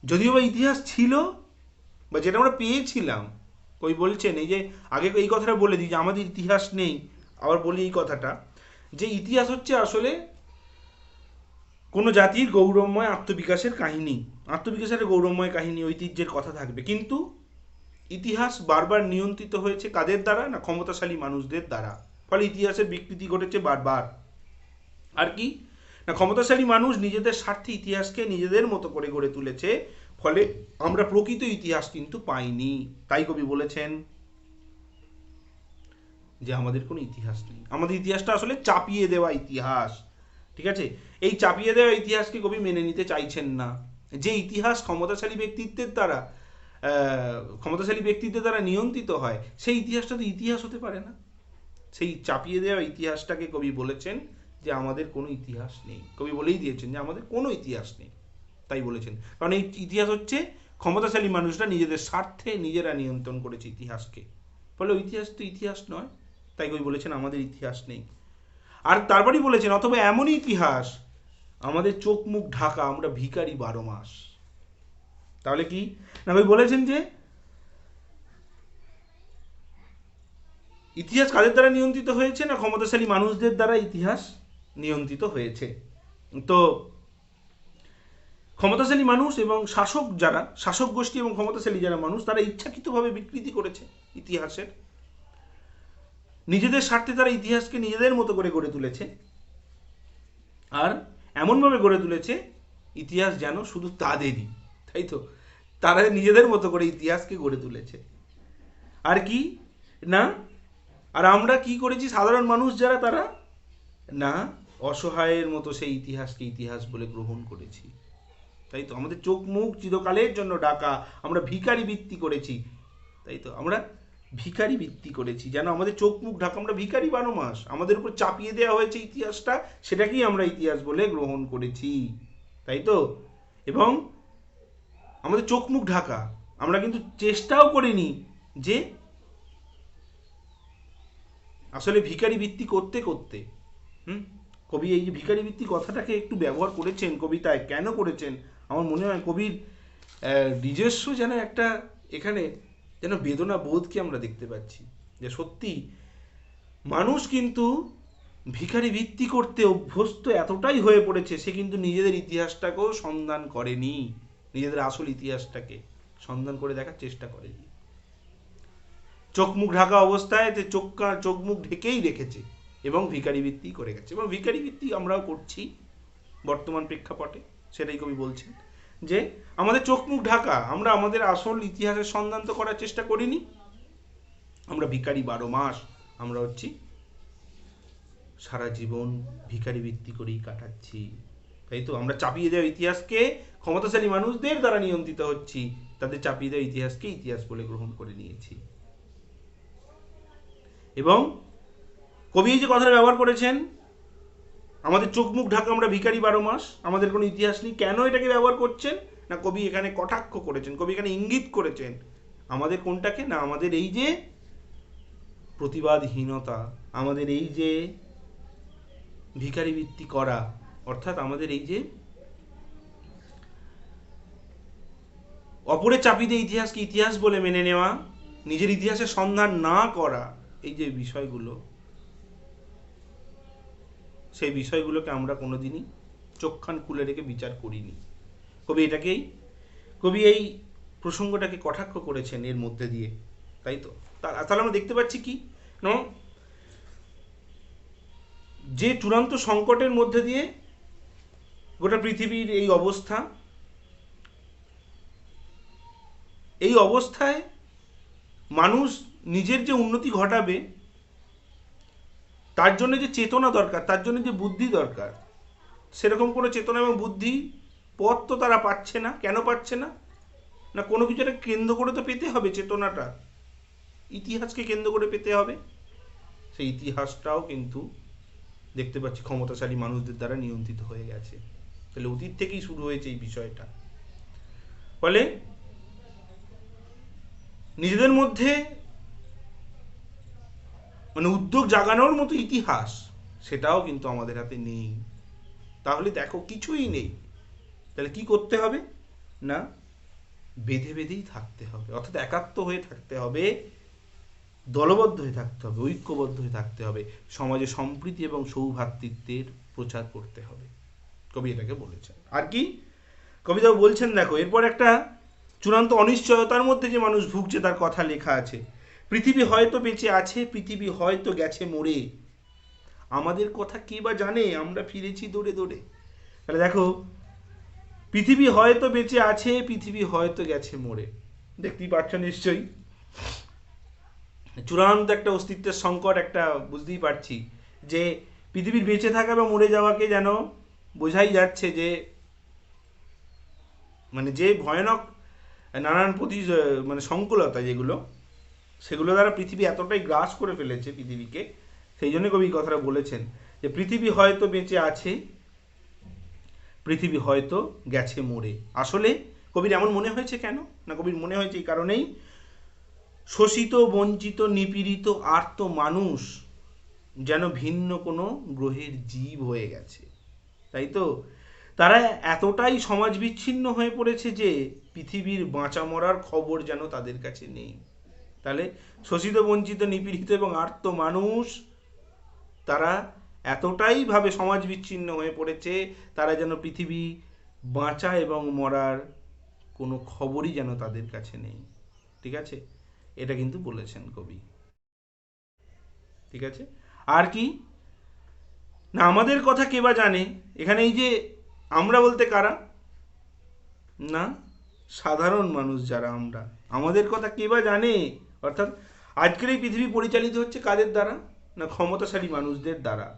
যদিও বা ইতিহাস ছিল, বা যেটা আমরা পেয়েছিলাম, কই বলছেন, এই যে আগে এই কথাটা বলে দিই যে আমাদের ইতিহাস নেই, আবার বলি এই কথাটা, যে ইতিহাস হচ্ছে আসলে কোনো জাতির গৌরবময় আত্মবিকাশের কাহিনী, আত্মবিকাশের গৌরবময় কাহিনী, ঐতিহ্যের কথা থাকবে। কিন্তু ইতিহাস বারবার নিয়ন্ত্রিত হয়েছে কাদের দ্বারা না, ক্ষমতাশালী মানুষদের দ্বারা। ফলে ইতিহাসের বিকৃতি ঘটেছে বারবার। আর কি না, ক্ষমতাশালী মানুষ নিজেদের স্বার্থে ইতিহাসকে নিজেদের মতো করে গড়ে তুলেছে। ফলে আমরা প্রকৃত ইতিহাস কিন্তু পাইনি। তাই কবি বলেছেন যে আমাদের কোনো ইতিহাস নেই, আমাদের ইতিহাসটা আসলে চাপিয়ে দেওয়া ইতিহাস। ঠিক আছে, এই চাপিয়ে দেওয়া ইতিহাসকে কবি মেনে নিতে চাইছেন না। যে ইতিহাস ক্ষমতাশালী ব্যক্তিত্বের দ্বারা নিয়ন্ত্রিত হয়, সেই ইতিহাসটা তো ইতিহাস হতে পারে না। সেই চাপিয়ে দেওয়া ইতিহাসটাকে কবি বলেছেন যে আমাদের কোনো ইতিহাস নেই। কবি বলেই দিয়েছেন যে আমাদের কোনো ইতিহাস নেই, তাই বলেছেন। কারণ এই ইতিহাস হচ্ছে ক্ষমতাশালী মানুষরা নিজেদের স্বার্থে নিজেরা নিয়ন্ত্রণ করেছে ইতিহাসকে। ফলে ইতিহাস তো ইতিহাস নয়, তাই কবি বলেছেন আমাদের ইতিহাস নেই। আর তারপরেই বলেছেন অথবা এমনই ইতিহাস আমাদের চোখ মুখ ঢাকা, আমরা ভিখারি 12 মাস। তাহলে কি না, কবি বলেছেন যে ইতিহাস কাদের দ্বারা নিয়ন্ত্রিত হয়েছে না, ক্ষমতাশালী মানুষদের দ্বারা ইতিহাস নিয়ন্ত্রিত হয়েছে। তো ক্ষমতাশালী মানুষ এবং শাসক গোষ্ঠী এবং ক্ষমতাশালী যারা মানুষ, তারা ইচ্ছাকৃতভাবে বিকৃতি করেছে ইতিহাসের। নিজেদের স্বার্থে তারা ইতিহাসকে নিজেদের মতো করে গড়ে তুলেছে, আর এমনভাবে গড়ে তুলেছে ইতিহাস যেন শুধু তাদেরই, তাই তো। তারা নিজেদের মতো করে ইতিহাসকে গড়ে তুলেছে। আর কি না, আর আমরা কি করেছি সাধারণ মানুষ যারা, তারা না অসহায়ের মতো সেই ইতিহাসকে ইতিহাস বলে গ্রহণ করেছি, তাই তো। আমাদের চোখ মুখ চিরকালের জন্য ডাকা, আমরা ভিখারি বৃত্তি করেছি, তাই তো। আমরা ভিখারি বৃত্তি করেছি, যেন আমাদের চোখ মুখ ঢাকা, আমরা ভিখারি 12 মাস। আমাদের উপর চাপিয়ে দেওয়া হয়েছে ইতিহাসটা, সেটাকেই আমরা ইতিহাস বলে গ্রহণ করেছি, তাই তো। এবং আমাদের চোখ মুখ ঢাকা, আমরা কিন্তু চেষ্টাও করিনি যে আসলে ভিখারি বৃত্তি করতে করতে কবি এই যে ভিখারি বৃত্তি কথাটাকে একটু ব্যবহার করেছেন কবিতায়। কেন করেছেন? আমার মনে হয় কবির নিজস্ব যেন একটা এখানে যেন বেদনা বোধকে আমরা দেখতে পাচ্ছি, যে সত্যি মানুষ কিন্তু ভিখারি বৃত্তি করতে অভ্যস্ত এতটাই হয়ে পড়েছে, সে কিন্তু নিজেদের ইতিহাসটাকেও সন্ধান করেনি, নিজেদের আসল ইতিহাসটাকে সন্ধান করে দেখার চেষ্টা করেনি। চোখ মুখ ঢাকা অবস্থায় চোখ মুখ ঢেকেই রেখেছে এবং ভিখারি বৃত্তি করে গেছে, এবং ভিখারি বৃত্তি আমরাও করছি বর্তমান প্রেক্ষাপটে। সেটাই কবি বলছেন যে আমাদের চোখ মুখ ঢাকা, আমরা আমাদের আসল ইতিহাসের সন্ধান তো করার চেষ্টা করিনি, আমরা ভিখারি 12 মাস, আমরা হচ্ছি সারা জীবন ভিখারি বৃত্তি করেই কাটাচ্ছি, তাই তো। আমরা চাপিয়ে দেওয়া ইতিহাসকে ক্ষমতাশালী মানুষদের দ্বারা নিয়ন্ত্রিত হচ্ছি, তাদের চাপিয়ে দেওয়া ইতিহাসকে ইতিহাস বলে গ্রহণ করে নিয়েছি। এবং কবি যে কথাটা ব্যবহার করেছেন, আমাদের চোখ মুখ ঢাকা, আমরা ভিখারি 12 মাস, আমাদের কোনো ইতিহাস নেই, কেন এটাকে ব্যবহার করছেন না, কবি এখানে কটাক্ষ করেছেন, কবি এখানে ইঙ্গিত করেছেন আমাদের কোনটাকে না, আমাদের এই যে প্রতিবাদহীনতা, আমাদের এই যে ভিখারি বৃত্তি করা, অর্থাৎ আমাদের এই যে অপরের চাপিতে ইতিহাসকে ইতিহাস বলে মেনে নেওয়া, নিজের ইতিহাসের সন্ধান না করা, এই যে বিষয়গুলো, সেই বিষয়গুলোকে আমরা কোনোদিনই চোখখান খুলে রেখে বিচার করিনি। কবি এই প্রসঙ্গটাকে কটাক্ষ করেছেন এর মধ্যে দিয়ে, তাই তো। তাহলে আমরা দেখতে পাচ্ছি কি, যে চূড়ান্ত সংকটের মধ্যে দিয়ে গোটা পৃথিবীর এই অবস্থা, এই অবস্থায় মানুষ নিজের যে উন্নতি ঘটাবে তার জন্য যে চেতনা দরকার, তার জন্য যে বুদ্ধি দরকার, সেরকম কোনো চেতনা এবং বুদ্ধি পথ তো তারা পাচ্ছে না। কেন পাচ্ছে না? না কোনো কিছুটা কেন্দ্র করে তো পেতে হবে, চেতনাটা ইতিহাসকে কেন্দ্র করে পেতে হবে। সেই ইতিহাসটাও কিন্তু দেখতে পাচ্ছি ক্ষমতাশালী মানুষদের দ্বারা নিয়ন্ত্রিত হয়ে গেছে। তাহলে অতীত থেকেই শুরু হয়েছে এই বিষয়টা। ফলে নিজেদের মধ্যে মানে উদ্যোগ জাগানোর মতো ইতিহাস, সেটাও কিন্তু আমাদের হাতে নেই। তাহলে দেখো কিছুই নেই, তাহলে কি করতে হবে? না বেঁধে বেঁধেই থাকতে হবে, অর্থাৎ একাত্ম হয়ে থাকতে হবে, দলবদ্ধ হয়ে থাকতে হবে, ঐক্যবদ্ধ হয়ে থাকতে হবে, সমাজে সম্প্রীতি এবং সৌভ্রাতৃত্বের প্রচার করতে হবে। কবি এটাকে বলেছেন। আর কি কবিতাও বলছেন, দেখো এরপর একটা চূড়ান্ত অনিশ্চয়তার মধ্যে যে মানুষ ভুগছে তার কথা লেখা আছে। পৃথিবী হয়তো বেঁচে আছে, পৃথিবী হয়তো গেছে মরে, আমাদের কথা কে বা জানে, আমরা ফিরেছি দৌড়ে দৌড়ে। তাহলে দেখো পৃথিবী হয়তো বেঁচে আছে, পৃথিবী হয়তো গেছে মরে, দেখতেই পাচ্ছ নিশ্চয়ই চূড়ান্ত একটা অস্তিত্বের সংকট, একটা বুঝতেই পারছি যে পৃথিবীর বেঁচে থাকা বা মরে যাওয়াকে যেন বোঝাই যাচ্ছে যে মানে যে ভয়ানক নানান মানে সংকুলতা যেগুলো, সেগুলো দ্বারা পৃথিবী এতটাই গ্রাস করে ফেলেছে পৃথিবীকে, সেই জন্য কবি কথাটা বলেছেন যে পৃথিবী হয়তো বেঁচে আছে, পৃথিবী হয়তো গেছে মরে। আসলে কবির এমন মনে হয়েছে কেন? না কবির মনে হয়েছে এই কারণেই, শোষিত, বঞ্চিত, নিপীড়িত, আর্ত মানুষ যেন ভিন্ন কোনো গ্রহের জীব হয়ে গেছে, তাই তো। তারা এতটাই সমাজ বিচ্ছিন্ন হয়ে পড়েছে যে পৃথিবীর বাঁচা মরার খবর যেন তাদের কাছে নেই। তাহলে শোষিত, বঞ্চিত, নিপীড়িত এবং আর্ত মানুষ তারা এতটাই ভাবে সমাজ বিচ্ছিন্ন হয়ে পড়েছে, তারা যেন পৃথিবী বাঁচা এবং মরার কোনো খবরই যেন তাদের কাছে নেই। ঠিক আছে, এটা কিন্তু বলেছেন কবি। ঠিক আছে, আর কি না আমাদের কথা কে বা জানে, এখানে এই যে আমরা বলতে কারা? না সাধারণ মানুষ যারা আমরা, আমাদের কথা কে বা জানে? অর্থাৎ আজকের এই পৃথিবী পরিচালিত হচ্ছে কাদের দ্বারা? না ক্ষমতাশালী মানুষদের দ্বারা।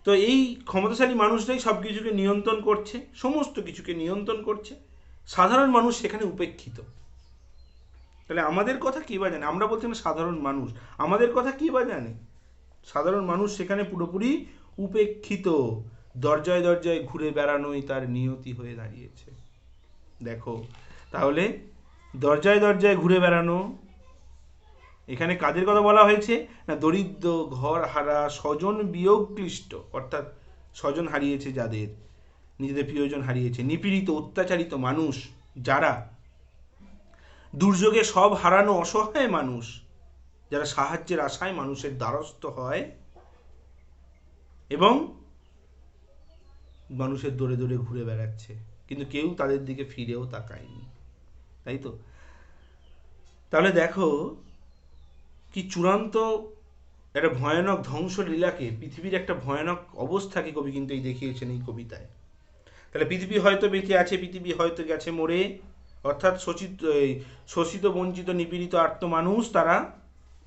তো এই ক্ষমতাশালী মানুষরাই সব কিছুকে নিয়ন্ত্রণ করছে, সমস্ত কিছুকে নিয়ন্ত্রণ করছে, সাধারণ মানুষ সেখানে উপেক্ষিত। তাহলে আমাদের কথা কে বা জানে? আমরা বলছি না সাধারণ মানুষ, আমাদের কথা কে বা জানে? সাধারণ মানুষ সেখানে পুরোপুরি উপেক্ষিত, দরজায় দরজায় ঘুরে বেড়ানোই তার নিয়তি হয়ে দাঁড়িয়েছে। দেখো তাহলে দরজায় দরজায় ঘুরে বেড়ানো, এখানে কাদের কথা বলা হয়েছে? না দরিদ্র, ঘর হারা, স্বজন বিয়োগ ক্লিষ্ট, অর্থাৎ স্বজন হারিয়েছে যাদের, নিজেদের প্রিয়জন হারিয়েছে, নিপীড়িত, অত্যাচারিত মানুষ যারা, দুর্যোগে সব হারানো অসহায় মানুষ যারা সাহায্যের আশায় মানুষের দ্বারস্থ হয় এবং মানুষের দৌড়ে দৌড়ে ঘুরে বেড়াচ্ছে, কিন্তু কেউ তাদের দিকে ফিরেও তাকায়নি, তাই তো। তাহলে দেখো কি চূড়ান্ত একটা ভয়ানক ধ্বংসলীলাকে, পৃথিবীর একটা ভয়ানক অবস্থাকে কবি কিন্তু এই দেখিয়েছেন এই কবিতায়। তাহলে পৃথিবী হয়তো বেঁচে আছে, পৃথিবী হয়তো গেছে মরে, অর্থাৎ শোষিত, বঞ্চিত, নিপীড়িত আর্ত মানুষ তারা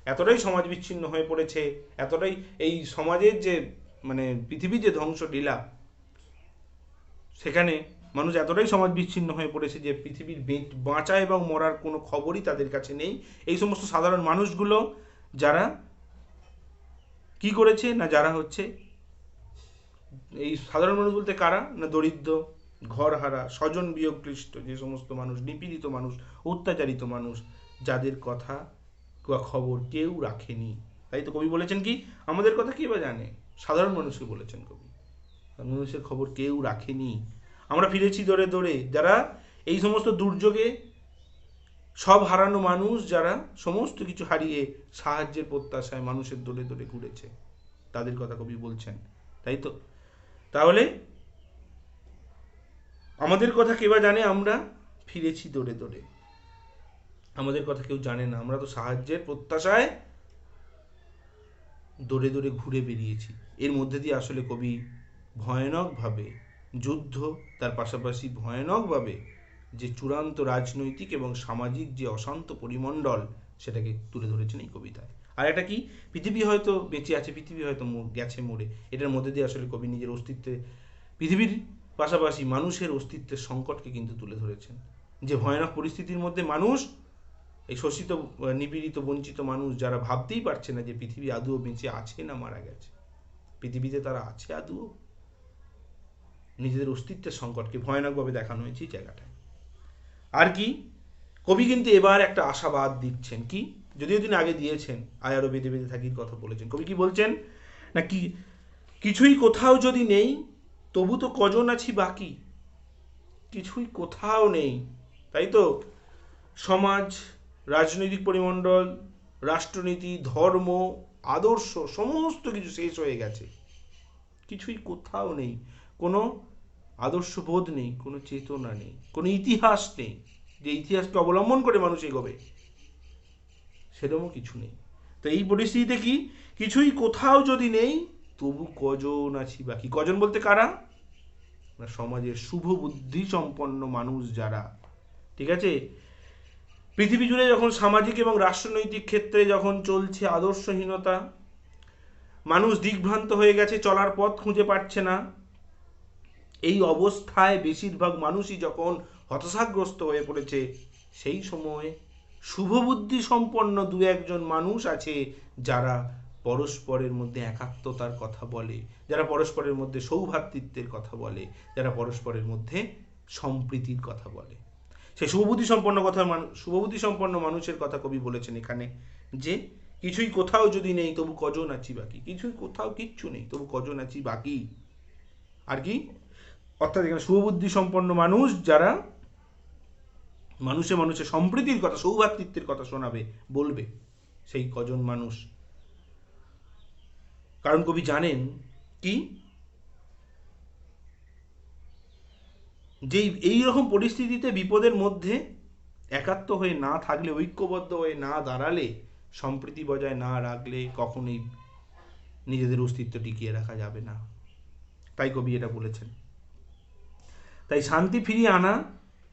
এতটাই সমাজ বিচ্ছিন্ন হয়ে পড়েছে, এতটাই এই সমাজের যে মানে পৃথিবীর যে ধ্বংসলীলা, সেখানে মানুষ এতটাই সমাজ বিচ্ছিন্ন হয়ে পড়েছে যে পৃথিবীর বাঁচা এবং মরার কোনো খবরই তাদের কাছে নেই। এই সমস্ত সাধারণ মানুষগুলো যারা কি করেছে? না যারা হচ্ছে এই সাধারণ মানুষ বলতে কারা? না দরিদ্র, ঘর হারা, স্বজন বিয়োগ ক্লিষ্ট, যে সমস্ত মানুষ, নিপীড়িত মানুষ, অত্যাচারিত মানুষ, যাদের কথা বা খবর কেউ রাখেনি। তাই তো কবি বলেছেন কি আমাদের কথা কে বা জানে? সাধারণ মানুষকে বলেছেন কবি, মানুষের খবর কেউ রাখেনি। আমরা ফিরেছি দৌড়ে দৌড়ে, যারা এই সমস্ত দুর্যোগে সব হারানো মানুষ যারা সমস্ত কিছু হারিয়ে সাহায্যের প্রত্যাশায় মানুষের দোলে দোলে ঘুরেছে, তাদের কথা কবি বলছেন, তাই তো? তাহলে আমাদের কথা কেবা জানে? আমরা ফিরেছি দৌড়ে দৌড়ে, আমাদের কথা কেউ জানে না। আমরা তো সাহায্যের প্রত্যাশায় দৌড়ে দৌড়ে ঘুরে বেরিয়েছি। এর মধ্যে দিয়ে আসলে কবি ভয়ানকভাবে যুদ্ধ, তার পাশাপাশি ভয়ানকভাবে যে চূড়ান্ত রাজনৈতিক এবং সামাজিক যে অশান্ত পরিমণ্ডল, সেটাকে তুলে ধরেছেন এই কবিতায়। আর এটা কি, পৃথিবী হয়তো বেঁচে আছে, পৃথিবী হয়তো গেছে মরে, এটার মধ্যে দিয়ে আসলে কবি নিজের অস্তিত্বে, পৃথিবীর পাশাপাশি মানুষের অস্তিত্বের সংকটকে কিন্তু তুলে ধরেছেন। যে ভয়ানক পরিস্থিতির মধ্যে মানুষ, এই শোষিত, নিপীড়িত, বঞ্চিত মানুষ যারা ভাবতেই পারছে না যে পৃথিবী আদৌ বেঁচে আছে না মারা গেছে, পৃথিবীতে তারা আছে আদৌ, নিজেদের অস্তিত্বের সংকটকে ভয়ানকভাবে দেখানো হয়েছে এই জায়গাটায়। আর কি, কবি কিন্তু এবার একটা আশাবাদ দিচ্ছেন। কি, যদিও দিন আগে দিয়েছেন, আয় আরো বেঁধে বেঁধে থাকির কথা বলেছেন। কবি কি বলছেন না, কি কিছুই কোথাও যদি নেই তবু তো কজন আছি বাকি। কিছুই কোথাও নেই, তাই তো? সমাজ, রাজনৈতিক পরিমণ্ডল, রাষ্ট্রনীতি, ধর্ম, আদর্শ সমস্ত কিছু শেষ হয়ে গেছে, কিছুই কোথাও নেই। কোনো আদর্শবোধ নেই, কোনো চেতনা নেই, কোনো ইতিহাস নেই যে ইতিহাসকে অবলম্বন করে মানুষ এগোবে, সেরকমও কিছু নেই। তো এই পরিস্থিতিতে কি, কিছুই কোথাও যদি নেই তবু কজন আছি বাকি। কজন বলতে কারা? না, সমাজের শুভ বুদ্ধি সম্পন্ন মানুষ যারা, ঠিক আছে? পৃথিবী জুড়ে যখন সামাজিক এবং রাষ্ট্রনৈতিক ক্ষেত্রে যখন চলছে আদর্শহীনতা, মানুষ দিকভ্রান্ত হয়ে গেছে, চলার পথ খুঁজে পাচ্ছে না, এই অবস্থায় বেশিরভাগ মানুষই যখন হতাশাগ্রস্ত হয়ে পড়েছে, সেই সময় শুভবুদ্ধি সম্পন্ন দু একজন মানুষ আছে যারা পরস্পরের মধ্যে একাত্মতার কথা বলে, যারা পরস্পরের মধ্যে সৌভ্রাতৃত্বের কথা বলে, যারা পরস্পরের মধ্যে সম্প্রীতির কথা বলে। সেই শুভবুদ্ধি সম্পন্ন মানুষের কথা কবি বলেছেন এখানে, যে কিছুই কোথাও যদি নেই তবু কজন আছি বাকি। কিছুই কোথাও কিচ্ছু নেই তবু কজন আছি বাকি। আর কি, অর্থাৎ এখানে শুভবুদ্ধি সম্পন্ন মানুষ যারা মানুষে মানুষে সম্প্রীতির কথা, সৌভ্রাতৃত্বের কথা শোনাবে, বলবে, সেই কজন মানুষ। কারণ কবি জানেন কি, যে এই রকম পরিস্থিতিতে বিপদের মধ্যে একাত্ম হয়ে না থাকলে, ঐক্যবদ্ধ হয়ে না দাঁড়ালে, সম্প্রীতি বজায় না রাখলে কখনোই নিজেদের অস্তিত্ব টিকিয়ে রাখা যাবে না। তাই কবি এটা বলেছেন। তাই শান্তি ফিরিয়ে আনা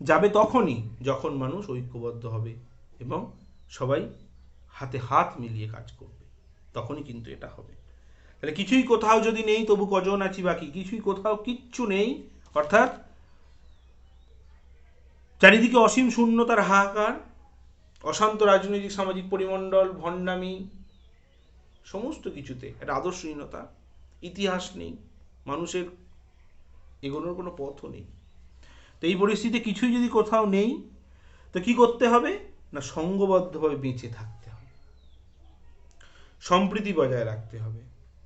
যাবে তখনই যখন মানুষ ঐক্যবদ্ধ হবে এবং সবাই হাতে হাত মিলিয়ে কাজ করবে, তখনই কিন্তু এটা হবে। তাহলে কিছুই কোথাও যদি নেই তবু কজন আছি বাকি। কিছুই কোথাও কিচ্ছু নেই, অর্থাৎ চারিদিকে অসীম শূন্যতার হাহাকার, অশান্ত রাজনৈতিক সামাজিক পরিমণ্ডল, ভণ্ডামি, সমস্ত কিছুতে একটা আদর্শহীনতা, ইতিহাস নেই, মানুষের এগোনোর কোনো পথও নেই। তো এই পরিস্থিতিতে কিছুই যদি কোথাও নেই, তো কি করতে হবে না, সঙ্গবদ্ধভাবে বেঁচে থাকতে হবে, সম্প্রীতি বজায় রাখতে হবে।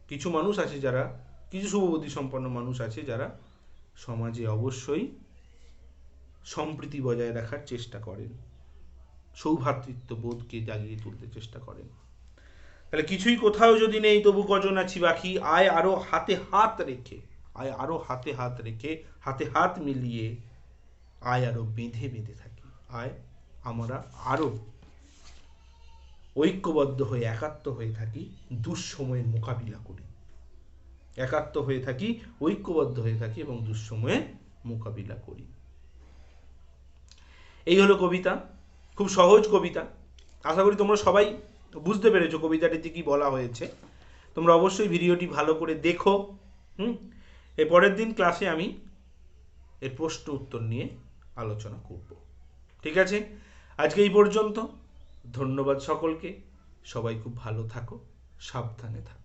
কিছু মানুষ আছে যারা, কিছু শুভবুদ্ধি সম্পন্ন মানুষ আছে যারা সমাজে অবশ্যই সম্প্রীতি বজায় রাখার চেষ্টা করেন, সৌভ্রাতৃত্ব বোধকে জাগিয়ে তুলতে চেষ্টা করেন। তাহলে কিছুই কোথাও যদি নেই তবু কজন আছি বাকি। আয় আরো হাতে হাত রেখে, আয় আরো হাতে হাত রেখে, হাতে হাত মিলিয়ে আয় আরো বেঁধে বেঁধে থাকি। আয় আমরা আরো ঐক্যবদ্ধ হয়ে, একাত্ম হয়ে থাকি, দুঃসময়ের মোকাবিলা করি। একাত্ম হয়ে থাকি, ঐক্যবদ্ধ হয়ে থাকি এবং দুঃসময়ে মোকাবিলা করি। এই হলো কবিতা, খুব সহজ কবিতা। আশা করি তোমরা সবাই বুঝতে পেরেছো কবিতাটিতে কি বলা হয়েছে। তোমরা অবশ্যই ভিডিওটি ভালো করে দেখো। এর পরের দিন ক্লাসে আমি এর প্রশ্ন উত্তর নিয়ে আলোচনা করব। ঠিক আছে, আজকে এই পর্যন্ত। ধন্যবাদ সকলকে। সবাই খুব ভালো থাকো, সাবধানে থাকো।